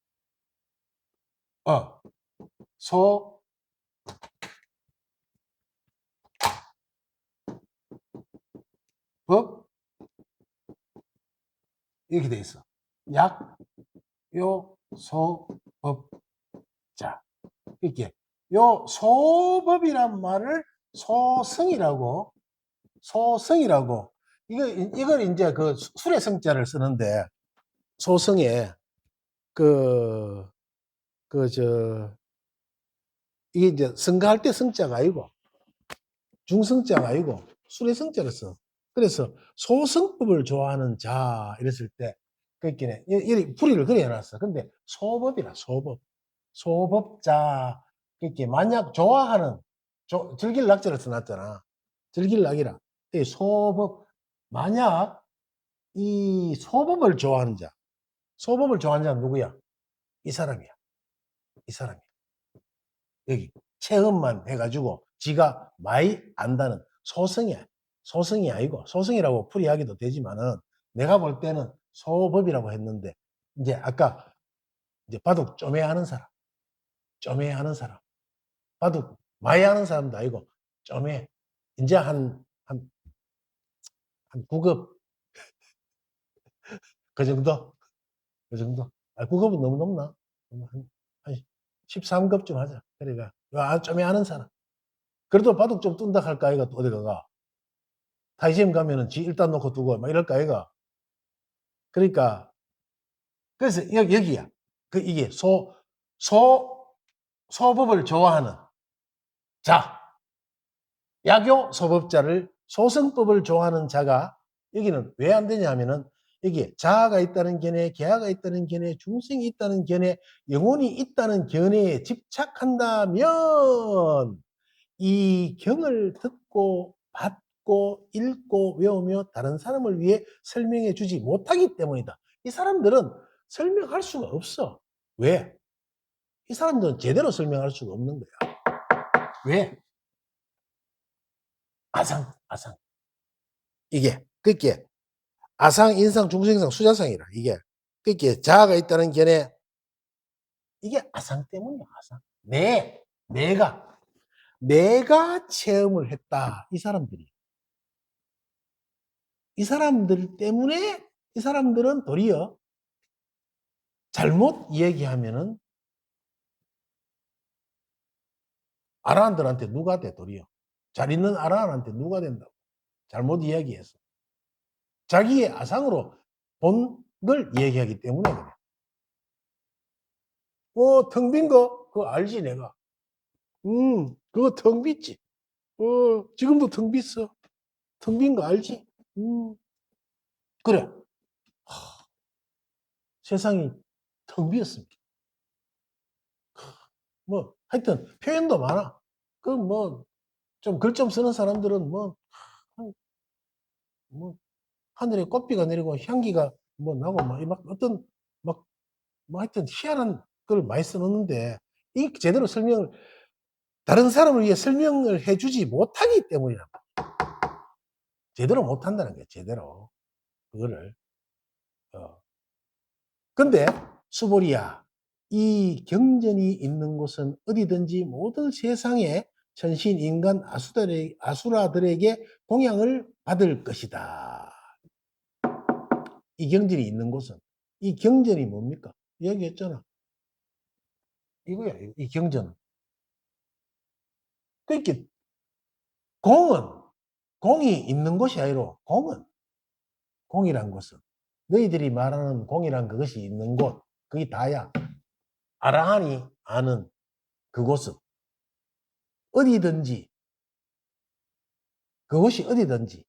[SPEAKER 1] 소 법 이렇게 돼 있어. 약, 요, 소, 법, 자. 이렇게. 요 소법이란 말을 소성이라고, 이걸 이제 그 술의 성자를 쓰는데, 소성에, 그, 이게 이제 성가할 때 성자가 아니고, 중성자가 아니고, 술의 성자를 써. 그래서 소성법을 좋아하는 자, 이랬을 때, 그렇게 이 풀이를 그래 해놨어. 근데 소법이라, 소법. 소법자, 그렇게 만약 좋아하는, 즐길 낙자를 써놨잖아. 즐길 낙이라. 이 소법, 만약 이 소법을 좋아하는 자, 소법을 좋아하는 자는 누구야? 이 사람이야. 이 사람이야. 여기 체험만 해가지고 지가 많이 안다는 소성이야. 소성이 아니고, 소성이라고 풀이하기도 되지만은 내가 볼 때는 소법이라고 했는데, 이제 아까 이제 바둑 좀해 하는 사람, 좀해 하는 사람, 바둑 많이 하는 사람도 아니고 좀해, 이제 한 9급 그 정도, 그 정도. 아, 9급은 너무 높나? 한 13급쯤 하자. 그러니까 좀해 하는 사람. 그래도 바둑 좀 뜬다 할까 아이가 또 어디 가가. 타이시험 가면은 지 일단 놓고 두고 막 이럴까 아이가. 그러니까 그래서 여기야. 그 이게 소법을 좋아하는 자, 야교 소법자를 소승법을 좋아하는 자가 여기는 왜 안 되냐 하면은 여기에 자아가 있다는 견해, 계하가 있다는 견해, 중생이 있다는 견해, 영혼이 있다는 견해에 집착한다면 이 경을 듣고 받고 읽고 외우며 다른 사람을 위해 설명해 주지 못하기 때문이다. 이 사람들은 설명할 수가 없어. 왜? 이 사람들은 제대로 설명할 수가 없는 거야. 왜? 아상. 이게, 그게 아상, 인상, 중생상, 수자상이라. 이게, 그게 자아가 있다는 견해, 이게 아상 때문이야, 아상. 내가 체험을 했다. 이 사람들이. 이 사람들 때문에 이 사람들은 도리어 잘못 얘기하면은 아라한들한테 누가 돼, 도리어. 잘 있는 아라한테 누가 된다고. 잘못 이야기해서. 자기의 아상으로 본 걸 얘기하기 때문에 그래. 텅 빈 거? 그거 알지, 내가. 그거 텅 빈지. 지금도 텅 빈어. 텅 빈 거 알지? 그래. 세상이 텅 비었습니다. 뭐, 하여튼, 표현도 많아. 그, 뭐, 좀 글 좀 쓰는 사람들은 뭐, 하늘에 꽃비가 내리고 향기가 뭐 나고 막 어떤 막 뭐 하여튼 희한한 걸 많이 써놓는데 이 제대로 설명을 다른 사람을 위해 설명을 해주지 못하기 때문이란 말이야. 제대로 못한다는 거야. 제대로 그거를. 근데 수보리야, 이 경전이 있는 곳은 어디든지 모든 세상의 천신 인간 아수라들에게 공양을 받을 것이다. 이 경전이 있는 곳은. 이 경전이 뭡니까? 얘기했잖아. 이거야, 이 경전은. 그러니까 공이 있는 것이 아니라 공이란 것은 너희들이 말하는 공이란 그것이 있는 곳, 그게 다야. 아라한이 아는 그곳은 어디든지, 그것이 어디든지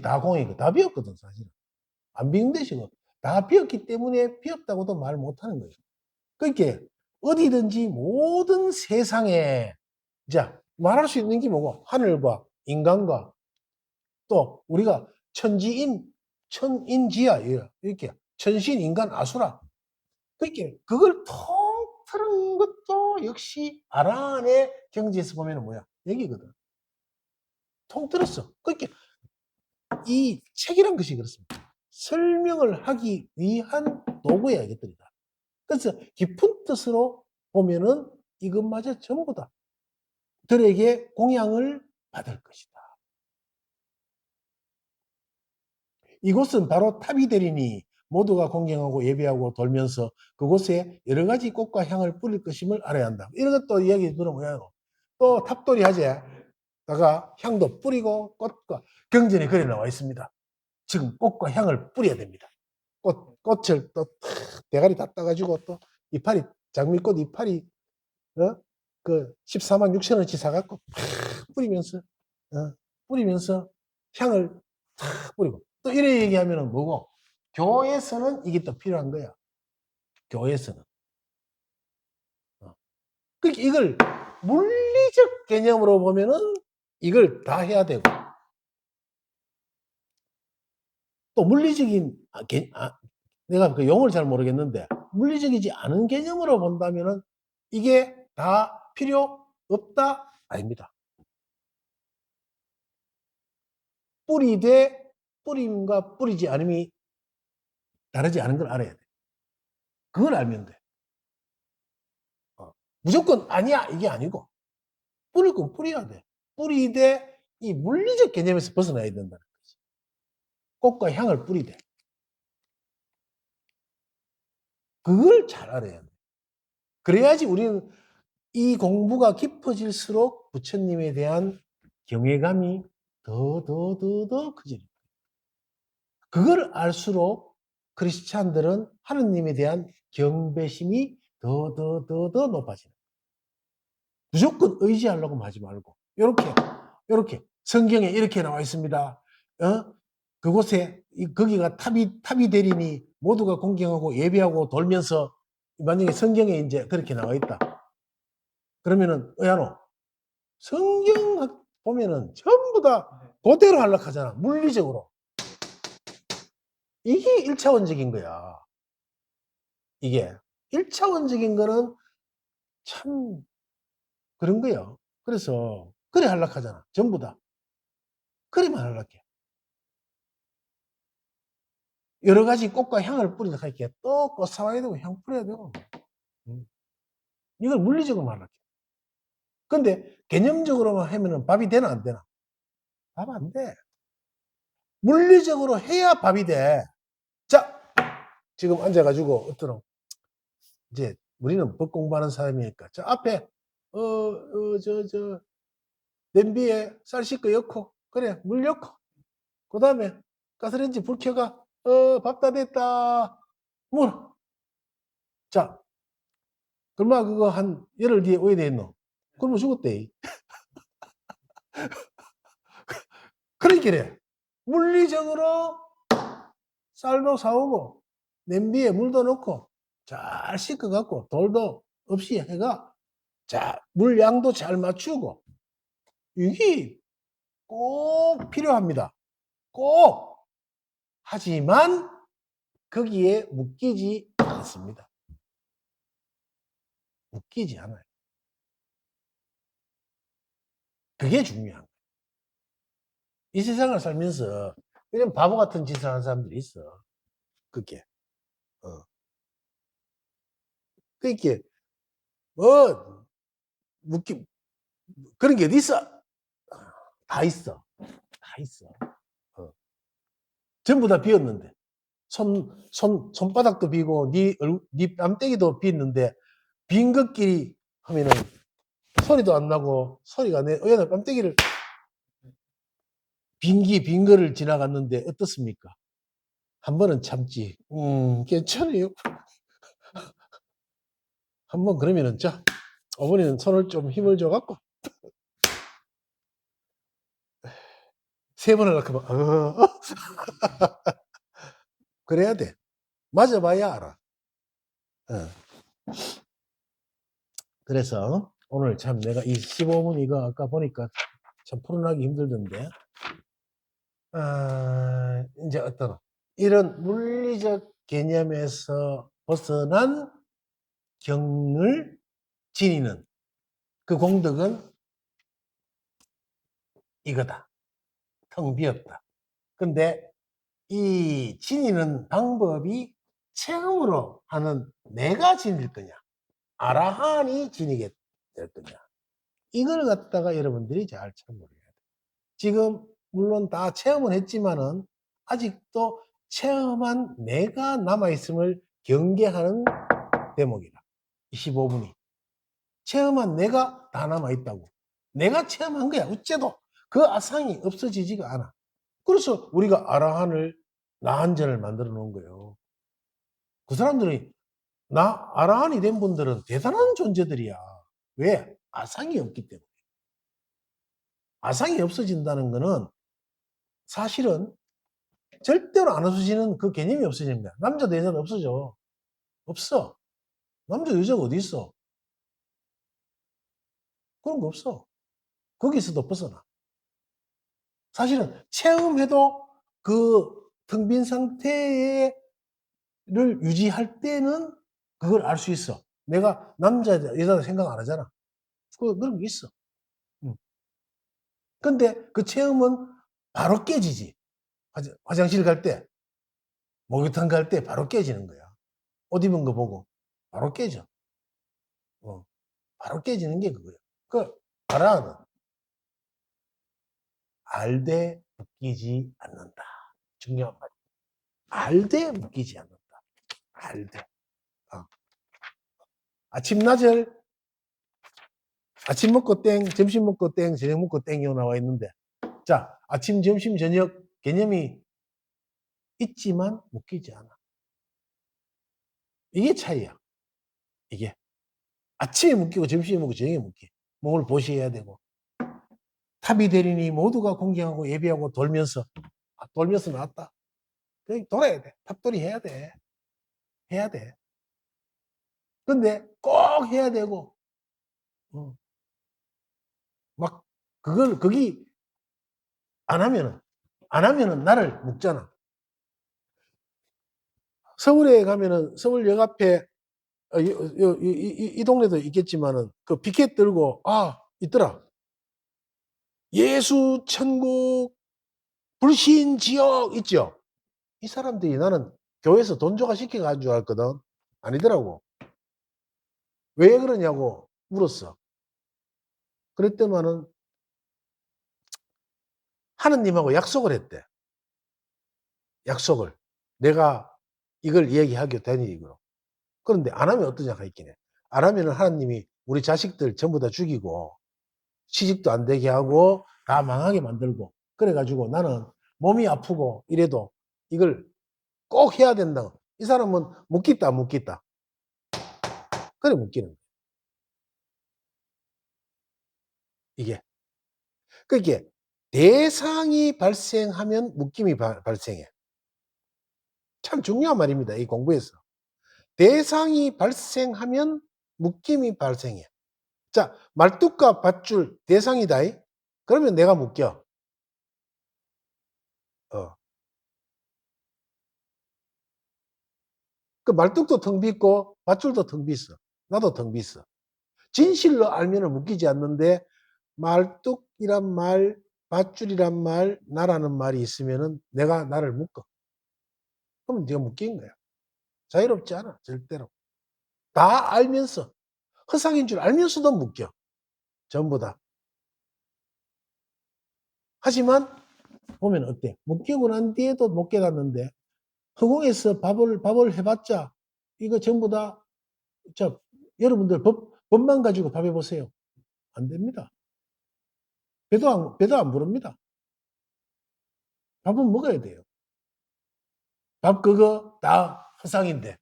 [SPEAKER 1] 다 공이고 다 비었거든, 사실은. 안 비운 데시고 다 비었기 때문에 비었다고도 말 못하는 거예요. 그러니까 어디든지 모든 세상에, 자, 말할 수 있는 게 뭐고, 하늘과 인간과 또 우리가 천인지야, 이렇게 천신, 인간, 아수라. 그렇게 그걸 통틀은 것도 역시 아란의 경지에서 보면 뭐야? 여기거든. 통틀었어. 그렇게 이 책이란 것이 그렇습니다. 설명을 하기 위한 도구야, 이것들이다. 그래서 깊은 뜻으로 보면은 이것마저 전부 다 들에게 공양을 받을 것이다. 이곳은 바로 탑이되리니 모두가 공경하고 예배하고 돌면서 그곳에 여러 가지 꽃과 향을 뿌릴 것임을 알아야 한다. 이런 것도 이야기 들어보면 또 탑돌이 하재 다가 향도 뿌리고 꽃과 경전에 그래 나와 있습니다. 지금 꽃과 향을 뿌려야 됩니다. 꽃을 또 대가리 다 따가지고 또 이파리 장미꽃 이파리 그 14만 6천 원치 사갖고 뿌리면서 뿌리면서 향을 탁 뿌리고 또 이래 얘기하면은 뭐고 교회에서는 이게 또 필요한 거야. 교회에서는 그러니까 이걸 물리적 개념으로 보면은 이걸 다 해야 되고, 또 물리적인 내가 그 용어를 잘 모르겠는데 물리적이지 않은 개념으로 본다면은 이게 다 필요 없다? 아닙니다. 뿌리되 뿌림과 뿌리지 않음이 다르지 않은 걸 알아야 돼. 그걸 알면 돼. 무조건 아니야 이게 아니고 뿌릴 건 뿌려야 돼. 뿌리되 이 물리적 개념에서 벗어나야 된다는 거지. 꽃과 향을 뿌리되. 그걸 잘 알아야 돼. 그래야지 우리는 이 공부가 깊어질수록 부처님에 대한 경외감이 더 커집니다. 그걸 알수록 크리스찬들은 하느님에 대한 경배심이 더 높아지는. 무조건 의지하려고 하지 말고 요렇게 성경에 이렇게 나와 있습니다. 그곳에 거기가 탑이 되리니 모두가 공경하고 예배하고 돌면서 만약에 성경에 이제 그렇게 나와 있다. 그러면은 의아노 성경 보면은 전부 다 그대로 하려고 하잖아. 물리적으로. 이게 1차원적인 거야. 이게 1차원적인 거는 참 그런 거야. 그래서 그래 하려고 하잖아. 전부 다. 그래만 하려고 해. 여러 가지 꽃과 향을 뿌리려고 할게. 또 꽃 사와야 되고 향 뿌려야 되고. 이걸 물리적으로만 하려고 해. 근데 개념적으로만 하면은 밥이 되나 안 되나? 밥 안 돼. 물리적으로 해야 밥이 돼. 자, 지금 앉아가지고 어떠노? 이제 우리는 법 공부하는 사람이니까 저 앞에 냄비에 쌀 씻고 넣고 그래 물 넣고 그 다음에 가스레인지 불 켜가 밥 다 됐다 물. 자 그러면 그거 한 열흘 뒤에 오야 되겠노? 그러면 죽었대. 그러니까 그래 물리적으로 쌀도 사오고 냄비에 물도 넣고 잘 씻어갖고 돌도 없이 해가 자 물량도 잘 맞추고 이게 꼭 필요합니다. 꼭 하지만 거기에 묶이지 않습니다. 묶이지 않아요. 그게 중요한 거예요. 이 세상을 살면서 이런 바보 같은 짓을 하는 사람들이 있어. 그게. 그게 뭐 묶기 그런 게 어디 있어? 다 있어. 다 있어. 전부 다 비었는데 손바닥도 비고 네 뺨때기도 비었는데 빈 것끼리 하면은 소리도 안 나고 소리가 안 내. 얘는 뺨때기를 빈 거를 지나갔는데 어떻습니까? 한 번은 참지. 괜찮아요. 한 번 그러면은 자 어머니는 손을 좀 힘을 줘갖고 세 번을 갖고 그래야 돼. 맞아봐야 알아. 그래서 오늘 참 내가 이 15분 이거 아까 보니까 참 풀어나기 힘들던데 이제 어떤 이런 물리적 개념에서 벗어난 경을 지니는 그 공덕은 이거다. 텅 비었다. 근데 이 지니는 방법이 체험으로 하는 내가 지닐 거냐 아라한이 지니게 될 거냐 이걸 갖다가 여러분들이 잘 참고해야 돼요. 지금 물론 다 체험은 했지만은 아직도 체험한 내가 남아있음을 경계하는 대목이다. 25분이. 체험한 내가 다 남아있다고. 내가 체험한 거야. 어째도 그 아상이 없어지지가 않아. 그래서 우리가 아라한을 나한전을 만들어 놓은 거예요. 그 사람들이 아라한이 된 분들은 대단한 존재들이야. 왜? 아상이 없기 때문에. 아상이 없어진다는 거는 사실은 절대로 안 없어지는 그 개념이 없어집니다. 남자도 여자도 없어져. 없어. 남자 여자가 어디 있어? 그런 거 없어. 거기서도 벗어나. 사실은 체험해도 그 텅 빈 상태를 유지할 때는 그걸 알 수 있어. 내가 남자다, 여자다 생각 안 하잖아. 그런 게 있어. 음. 근데 그 체험은 바로 깨지지. 화장실 갈 때, 목욕탕 갈 때 바로 깨지는 거야. 옷 입은 거 보고 바로 깨져. 어, 바로 깨지는 게 그거야. 그, 알아, 너. 알되 묶이지 않는다. 중요한 말. 알되 묶이지 않는다. 알되. 어. 아침, 낮을, 아침 먹고 땡, 점심 먹고 땡, 저녁 먹고 땡이 나와 있는데. 자, 아침, 점심, 저녁 개념이 있지만 묶이지 않아. 이게 차이야. 이게. 아침에 묶이고 점심에 묶이고 저녁에 묶이. 몸을 보셔야 되고. 탑이 되리니 모두가 공경하고 예배하고 돌면서. 아, 돌면서 나왔다. 돌아야 돼. 탑돌이 해야 돼. 해야 돼. 근데 꼭 해야 되고, 어, 막, 거기 안 하면은 나를 묶잖아. 서울에 가면은 서울역 앞에, 이 동네도 있겠지만은, 그 피켓 들고, 있더라. 예수, 천국, 불신 지역 있죠? 이 사람들이 나는 교회에서 돈 줘가 시켜간 줄 알거든. 아니더라고. 왜 그러냐고 물었어. 그랬더만은 하느님하고 약속을 했대. 약속을. 내가 이걸 얘기하겠다니, 이거. 그런데 안 하면 어떠냐 했긴 해. 안 하면은 하나님이 우리 자식들 전부 다 죽이고, 시집도 안 되게 하고, 다 망하게 만들고. 그래가지고 나는 몸이 아프고 이래도 이걸 꼭 해야 된다. 이 사람은 묻겠다, 안 묻겠다. 그래, 묻기는. 거야. 이게. 그게 대상이 발생하면 묶임이 발생해. 참 중요한 말입니다. 이 공부에서. 대상이 발생하면 묶임이 발생해. 자, 말뚝과 밧줄 대상이다. 그러면 내가 묶여. 어. 그 말뚝도 텅 비있고 밧줄도 텅 비있어. 나도 텅 비있어. 진실로 알면 묶이지 않는데 말뚝이란 말, 밧줄이란 말, 나라는 말이 있으면은 내가 나를 묶어. 그러면 네가 묶인 거야. 자유롭지 않아. 절대로. 다 알면서 허상인 줄 알면서도 묶여. 전부 다. 하지만 보면 어때? 묶이고 난 뒤에도 못 깨닫는데 허공에서 밥을 해봤자 이거 전부 다 여러분들 법만 가지고 밥 해보세요. 안 됩니다. 배도 안 부릅니다. 밥은 먹어야 돼요. 밥 그거 다 허상인데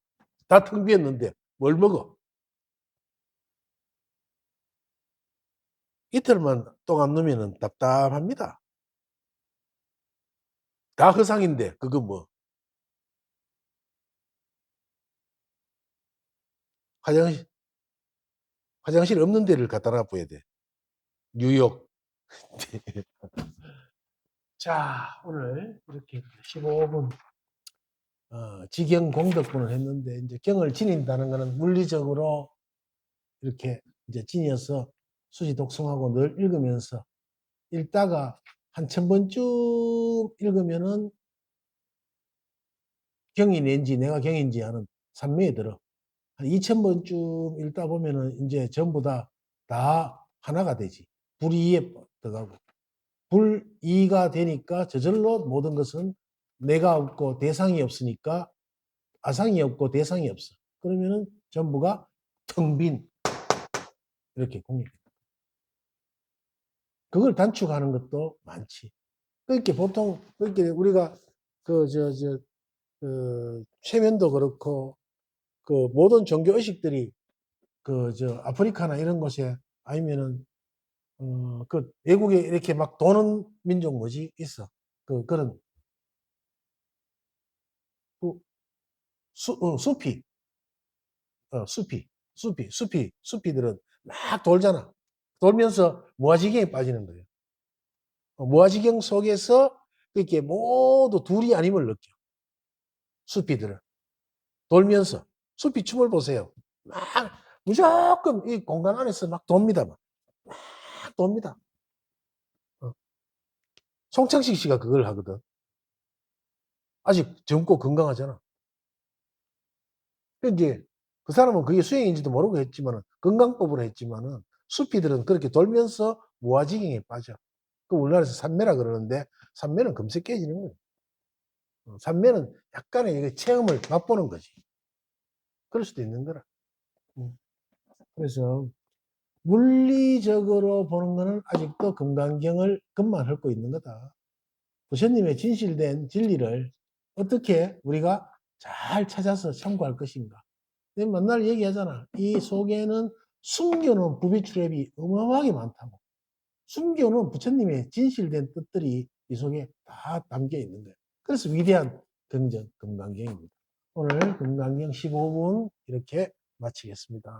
[SPEAKER 1] 다 텅 비었는데 뭘 먹어? 이틀만 동안 넣으면 답답합니다. 다 허상인데 그거 뭐 화장실 화장실 없는 데를 갖다 놔둬야 돼. 뉴욕. 자, 오늘 이렇게 15분 지경 공덕분을 했는데 이제 경을 지닌다는 것은 물리적으로 이렇게 이제 지녀서 수시 독송하고 늘 읽으면서 읽다가 한 1000번쯤 읽으면은 경이 낸지 내가 경인지 하는 산매에 들어. 한 2000번쯤 읽다 보면은 이제 전부 다 하나가 되지. 불이에 들어가고. 불이가 되니까 저절로 모든 것은 내가 없고 대상이 없으니까 아상이 없고 대상이 없어. 그러면은 전부가 텅 빈 이렇게 공유. 그걸 단축하는 것도 많지. 그렇게 보통 그렇게 우리가 최면도 그렇고 그 모든 종교 의식들이 아프리카나 이런 곳에 아니면은 그 외국에 이렇게 막 도는 민족 뭐지 있어. 그런 그 숲이 숲이들은 막 돌잖아. 돌면서 무아지경에 빠지는 거예요. 무아지경 속에서 이렇게 모두 둘이 아님을 느껴. 수피들은. 돌면서. 수피 춤을 보세요. 막 무조건 이 공간 안에서 막 돕니다. 막 돕니다. 송창식 씨가 그걸 하거든. 아직 젊고 건강하잖아. 이제 그 사람은 그게 수행인지도 모르고 했지만은 건강법으로 했지만은 수피들은 그렇게 돌면서 무아지경에 빠져. 그 우리나라에서 산매라 그러는데 산매는 금세 깨지는 거예요. 산매는 약간의 체험을 맛보는 거지. 그럴 수도 있는 거라. 그래서 물리적으로 보는 거는 아직도 금강경을 금만 헐고 있는 거다. 부처님의 진실된 진리를 어떻게 우리가 잘 찾아서 참고할 것인가. 맨날 얘기하잖아. 이 속에는 숨겨놓은 부비트랩이 어마어마하게 많다고. 숨겨놓은 부처님의 진실된 뜻들이 이 속에 다 담겨 있는 거예요. 그래서 위대한 경전 금강경입니다. 오늘 금강경 15분 이렇게 마치겠습니다.